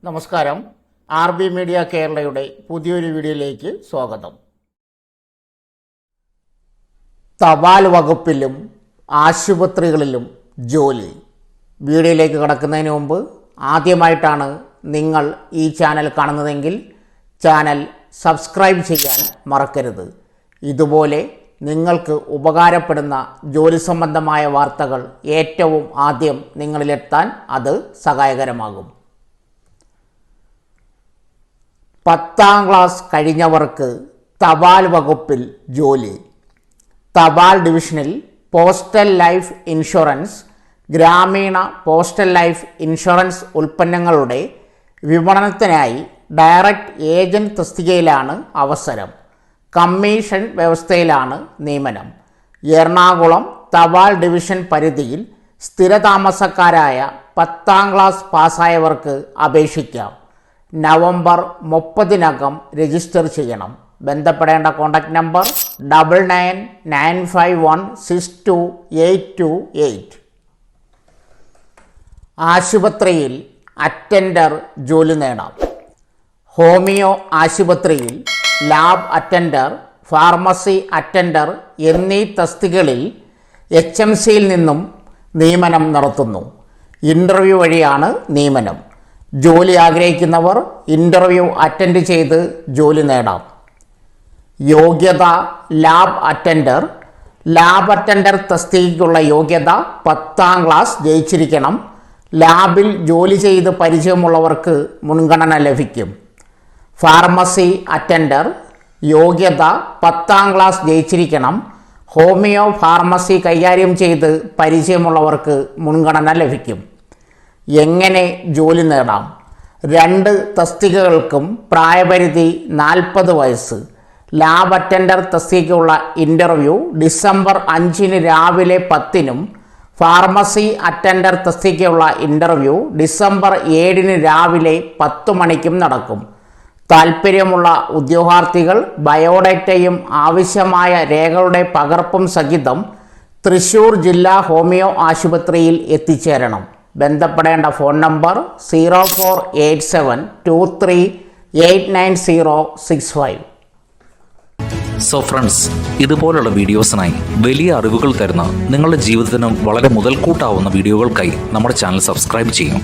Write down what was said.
നമസ്കാരം. RB media കേരളയുടെ പുതിയൊരു വീഡിയോയിലേക്ക് സ്വാഗതം. തപാൽ വകുപ്പിലും ആശുപത്രികളിലും ജോലി. വീഡിയോയിലേക്ക് കടക്കുന്നതിന് മുമ്പ് ആദ്യമായിട്ടാണ് നിങ്ങൾ ഈ ചാനൽ കാണുന്നതെങ്കിൽ ചാനൽ സബ്സ്ക്രൈബ് ചെയ്യാൻ മറക്കരുത്. ഇതുപോലെ നിങ്ങൾക്ക് ഉപകാരപ്പെടുന്ന ജോലി സംബന്ധമായ വാർത്തകൾ ഏറ്റവും ആദ്യം നിങ്ങളിലെത്താൻ അത് സഹായകരമാകും. 10ാം ക്ലാസ് കഴിഞ്ഞവർക്ക് തപാൽ വകുപ്പിൽ ജോലി. തപാൽ ഡിവിഷനിൽ പോസ്റ്റൽ ലൈഫ് ഇൻഷുറൻസ്, ഗ്രാമീണ പോസ്റ്റൽ ലൈഫ് ഇൻഷുറൻസ് ഉൽപ്പന്നങ്ങളുടെ വിപണനത്തിനായി ഡയറക്റ്റ് ഏജന്റ് തസ്തികയിലാണ് അവസരം. കമ്മീഷൻ വ്യവസ്ഥയിലാണ് നിയമനം. എറണാകുളം തപാൽ ഡിവിഷൻ പരിധിയിൽ സ്ഥിരതാമസക്കാരായ 10ാം ക്ലാസ് പാസ്സായവർക്ക് അപേക്ഷിക്കാം. നവംബർ 30-നകം രജിസ്റ്റർ ചെയ്യണം. ബന്ധപ്പെടേണ്ട കോൺടാക്റ്റ് നമ്പർ 9995162828. ആശുപത്രിയിൽ അറ്റൻഡർ ജോലി നേടാം. ഹോമിയോ ആശുപത്രിയിൽ ലാബ് അറ്റൻഡർ, ഫാർമസി അറ്റൻഡർ എന്നീ തസ്തികകളിൽ HMCയിൽ നിന്നും നിയമനം നടത്തുന്നു. ഇൻ്റർവ്യൂ വഴിയാണ് നിയമനം. ജോലി ആഗ്രഹിക്കുന്നവർ ഇൻ്റർവ്യൂ അറ്റൻഡ് ചെയ്ത് ജോലി നേടാം. യോഗ്യത ലാബ് അറ്റൻഡർ. ലാബ് അറ്റൻഡർ തസ്തികയ്ക്കുള്ള യോഗ്യത 10ാം ക്ലാസ് ജയിച്ചിരിക്കണം. ലാബിൽ ജോലി ചെയ്ത് പരിചയമുള്ളവർക്ക് മുൻഗണന ലഭിക്കും. Pharmacy attender. യോഗ്യത 10ാം ക്ലാസ് ജയിച്ചിരിക്കണം. ഹോമിയോ ഫാർമസി കൈകാര്യം ചെയ്ത് പരിചയമുള്ളവർക്ക് മുൻഗണന ലഭിക്കും. എങ്ങനെ ജോലി നേടാം? 2 തസ്തികകൾക്കും പ്രായപരിധി 40 വയസ്സ്. ലാബ് അറ്റൻഡർ തസ്തികയ്ക്കുള്ള ഇൻ്റർവ്യൂ ഡിസംബർ 5 രാവിലെ 10-നും ഫാർമസി അറ്റൻഡർ തസ്തികയ്ക്കുള്ള ഇൻ്റർവ്യൂ ഡിസംബർ 7 രാവിലെ 10 മണിക്കും നടക്കും. താൽപ്പര്യമുള്ള ഉദ്യോഗാർത്ഥികൾ ബയോഡേറ്റയും ആവശ്യമായ രേഖകളുടെ പകർപ്പും സഹിതം തൃശ്ശൂർ ജില്ലാ ഹോമിയോ ആശുപത്രിയിൽ എത്തിച്ചേരണം. ബന്ധപ്പെടേണ്ട ഫോൺ നമ്പർ 048723896065. സോ ഫ്രണ്ട്സ്, ഇതുപോലുള്ള വീഡിയോസിനായി വലിയ അറിവുകൾ തരുന്ന നിങ്ങളുടെ ജീവിതത്തിനും വളരെ മുതൽക്കൂട്ടാവുന്ന വീഡിയോകൾക്കായി നമ്മുടെ ചാനൽ സബ്സ്ക്രൈബ് ചെയ്യും.